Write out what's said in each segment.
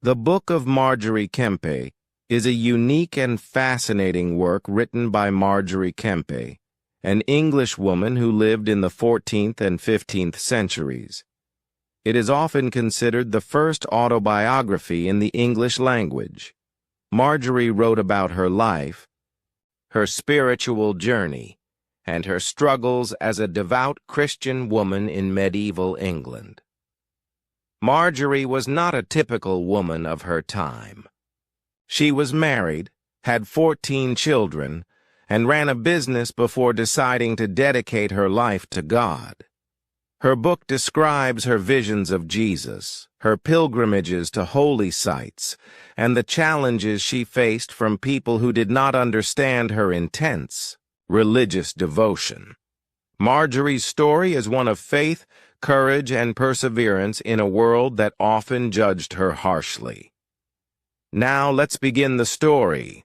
The Book of Margery Kempe is a unique and fascinating work written by Margery Kempe, an English woman who lived in the 14th and 15th centuries. It is often considered the first autobiography in the English language. Margery wrote about her life, her spiritual journey, and her struggles as a devout Christian woman in medieval England. Margery was not a typical woman of her time. She was married, had 14 children, and ran a business before deciding to dedicate her life to God. Her book describes her visions of Jesus, her pilgrimages to holy sites, and the challenges she faced from people who did not understand her intense religious devotion. Margery's story is one of faith, courage, and perseverance in a world that often judged her harshly. Now let's begin the story.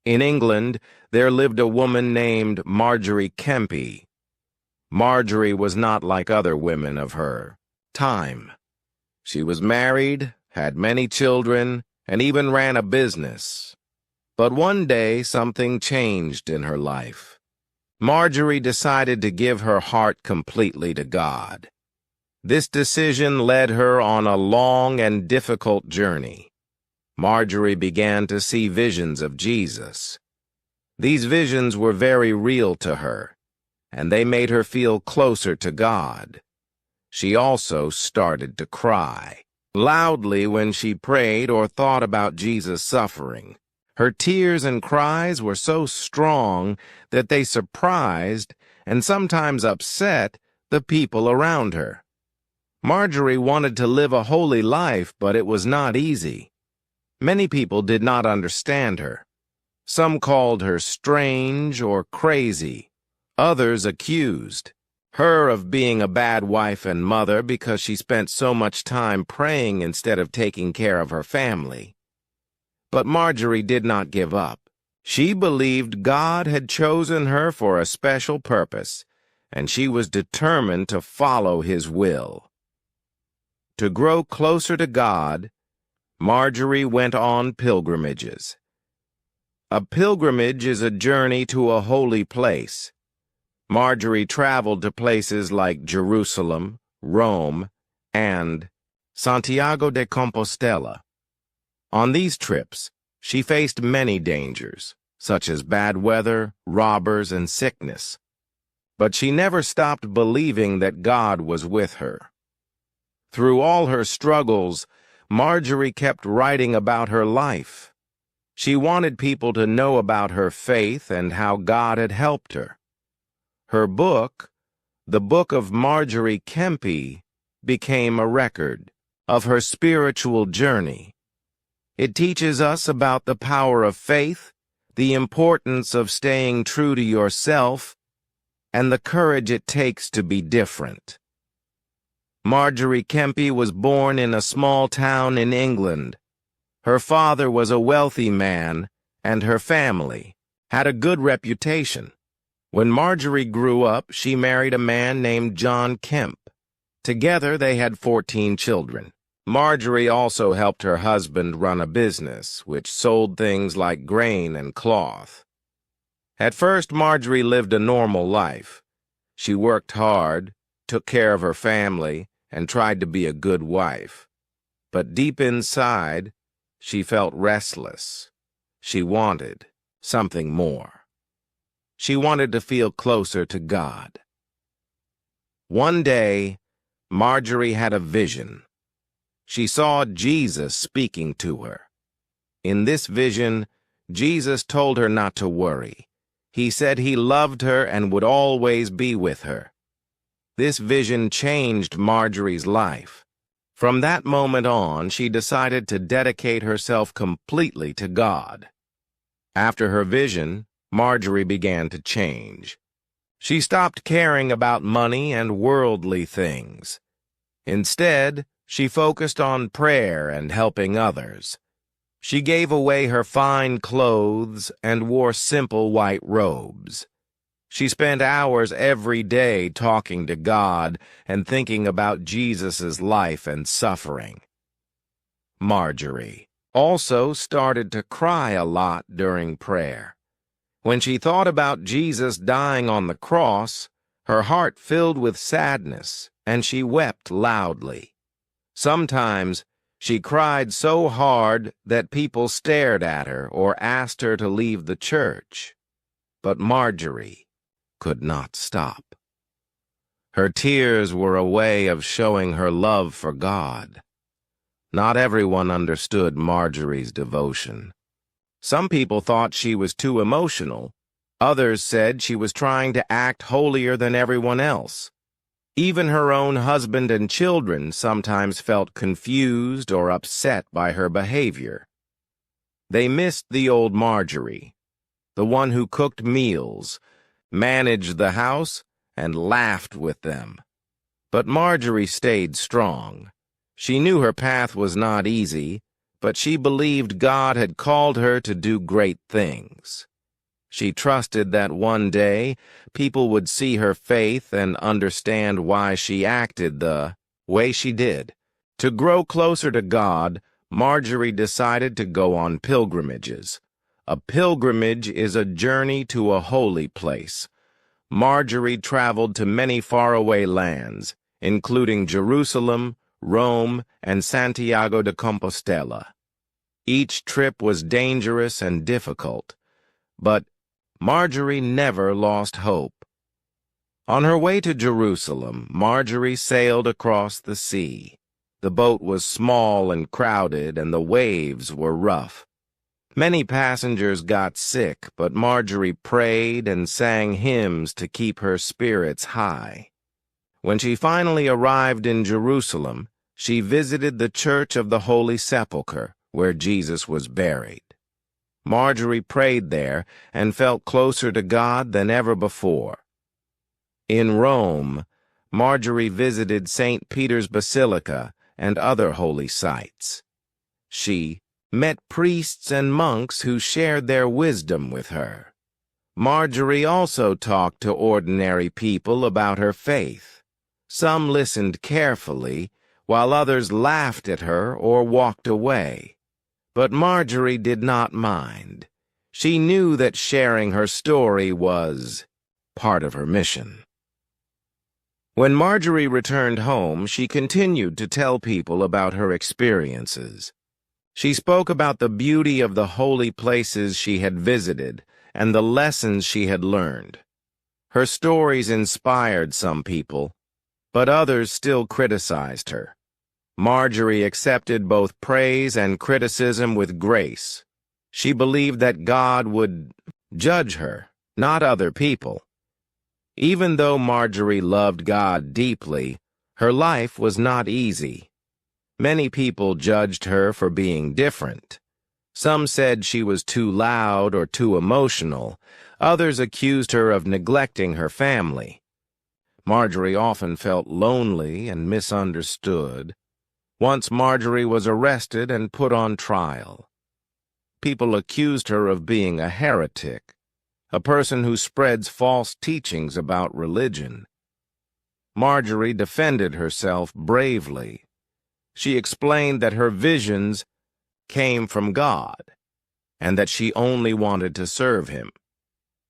In England, there lived a woman named Margery Kempe. Margery was not like other women of her time. She was married, had many children, and even ran a business. But one day, something changed in her life. Margery decided to give her heart completely to God. This decision led her on a long and difficult journey. Margery began to see visions of Jesus. These visions were very real to her, and they made her feel closer to God. She also started to cry loudly when she prayed or thought about Jesus' suffering. Her tears and cries were so strong that they surprised and sometimes upset the people around her. Margery wanted to live a holy life, but it was not easy. Many people did not understand her. Some called her strange or crazy. Others accused her of being a bad wife and mother because she spent so much time praying instead of taking care of her family. But Margery did not give up. She believed God had chosen her for a special purpose, and she was determined to follow His will. To grow closer to God, Margery went on pilgrimages. A pilgrimage is a journey to a holy place. Margery traveled to places like Jerusalem, Rome, and Santiago de Compostela. On these trips, she faced many dangers, such as bad weather, robbers, and sickness. But she never stopped believing that God was with her. Through all her struggles, Margery kept writing about her life. She wanted people to know about her faith and how God had helped her. Her book, the Book of Margery Kempe, became a record of her spiritual journey. It teaches us about the power of faith, the importance of staying true to yourself, and the courage it takes to be different. Margery Kempe was born in a small town in England. Her father was a wealthy man, and her family had a good reputation. When Margery grew up, she married a man named John Kemp. Together, they had 14 children. Margery also helped her husband run a business, which sold things like grain and cloth. At first, Margery lived a normal life. She worked hard, took care of her family, and tried to be a good wife. But deep inside, she felt restless. She wanted something more. She wanted to feel closer to God. One day, Margery had a vision. She saw Jesus speaking to her. In this vision, Jesus told her not to worry. He said He loved her and would always be with her. This vision changed Margery's life. From that moment on, she decided to dedicate herself completely to God. After her vision, Margery began to change. She stopped caring about money and worldly things. Instead, she focused on prayer and helping others. She gave away her fine clothes and wore simple white robes. She spent hours every day talking to God and thinking about Jesus' life and suffering. Margery also started to cry a lot during prayer. When she thought about Jesus dying on the cross, her heart filled with sadness, and she wept loudly. Sometimes she cried so hard that people stared at her or asked her to leave the church. But Margery could not stop. Her tears were a way of showing her love for God. Not everyone understood Margery's devotion. Some people thought she was too emotional. Others said she was trying to act holier than everyone else. Even her own husband and children sometimes felt confused or upset by her behavior. They missed the old Margery, the one who cooked meals, managed the house, and laughed with them. But Margery stayed strong. She knew her path was not easy, but she believed God had called her to do great things. She trusted that one day people would see her faith and understand why she acted the way she did. To grow closer to God, Margery decided to go on pilgrimages. A pilgrimage is a journey to a holy place. Margery traveled to many faraway lands, including Jerusalem, Rome, and Santiago de Compostela. Each trip was dangerous and difficult, but Margery never lost hope. On her way to Jerusalem, Margery sailed across the sea. The boat was small and crowded, and the waves were rough. Many passengers got sick, but Margery prayed and sang hymns to keep her spirits high. When she finally arrived in Jerusalem, she visited the Church of the Holy Sepulchre, where Jesus was buried. Margery prayed there and felt closer to God than ever before. In Rome, Margery visited St. Peter's Basilica and other holy sites. She met priests and monks who shared their wisdom with her. Margery also talked to ordinary people about her faith. Some listened carefully, while others laughed at her or walked away. But Margery did not mind. She knew that sharing her story was part of her mission. When Margery returned home, she continued to tell people about her experiences. She spoke about the beauty of the holy places she had visited and the lessons she had learned. Her stories inspired some people, but others still criticized her. Margery accepted both praise and criticism with grace. She believed that God would judge her, not other people. Even though Margery loved God deeply, her life was not easy. Many people judged her for being different. Some said she was too loud or too emotional. Others accused her of neglecting her family. Margery often felt lonely and misunderstood. Once Margery was arrested and put on trial. People accused her of being a heretic, a person who spreads false teachings about religion. Margery defended herself bravely. She explained that her visions came from God, and that she only wanted to serve Him.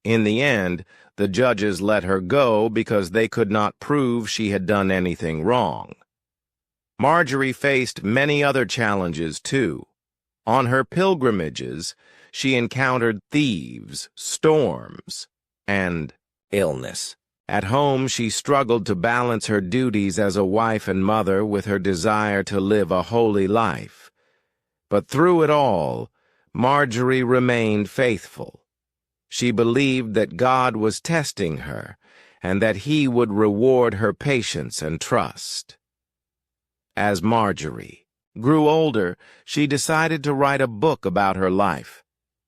In the end, the judges let her go because they could not prove she had done anything wrong. Margery faced many other challenges, too. On her pilgrimages, she encountered thieves, storms, and illness. At home, she struggled to balance her duties as a wife and mother with her desire to live a holy life. But through it all, Margery remained faithful. She believed that God was testing her and that He would reward her patience and trust. As Margery grew older, she decided to write a book about her life.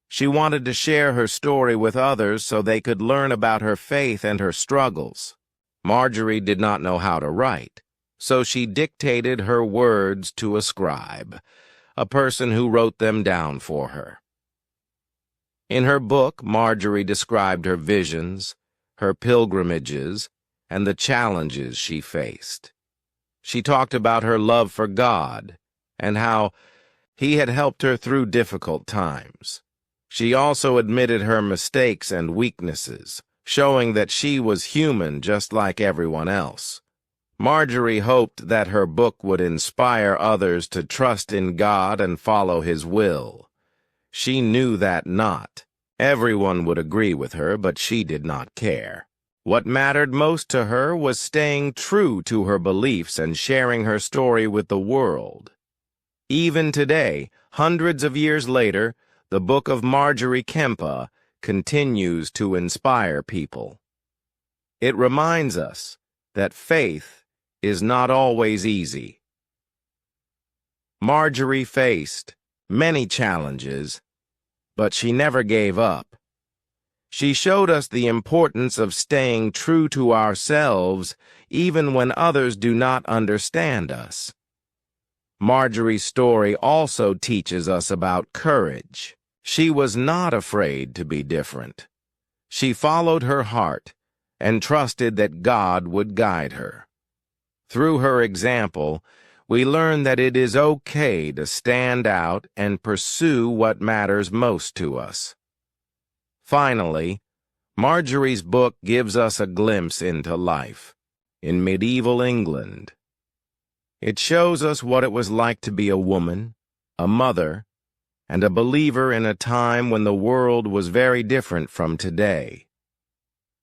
She wanted to share her story with others so they could learn about her faith and her struggles. Margery did not know how to write, so she dictated her words to a scribe, a person who wrote them down for her. In her book, Margery described her visions, her pilgrimages, and the challenges she faced. She talked about her love for God and how He had helped her through difficult times. She also admitted her mistakes and weaknesses, showing that she was human just like everyone else. Margery hoped that her book would inspire others to trust in God and follow His will. She knew that not everyone would agree with her, but she did not care. What mattered most to her was staying true to her beliefs and sharing her story with the world. Even today, hundreds of years later, the Book of Margery Kempe continues to inspire people. It reminds us that faith is not always easy. Margery faced many challenges, but she never gave up. She showed us the importance of staying true to ourselves even when others do not understand us. Margery's story also teaches us about courage. She was not afraid to be different. She followed her heart and trusted that God would guide her. Through her example, we learn that it is okay to stand out and pursue what matters most to us. Finally, Margery's book gives us a glimpse into life in medieval England. It shows us what it was like to be a woman, a mother, and a believer in a time when the world was very different from today.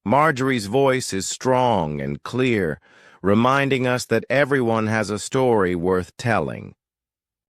Margery's voice is strong and clear, reminding us that everyone has a story worth telling.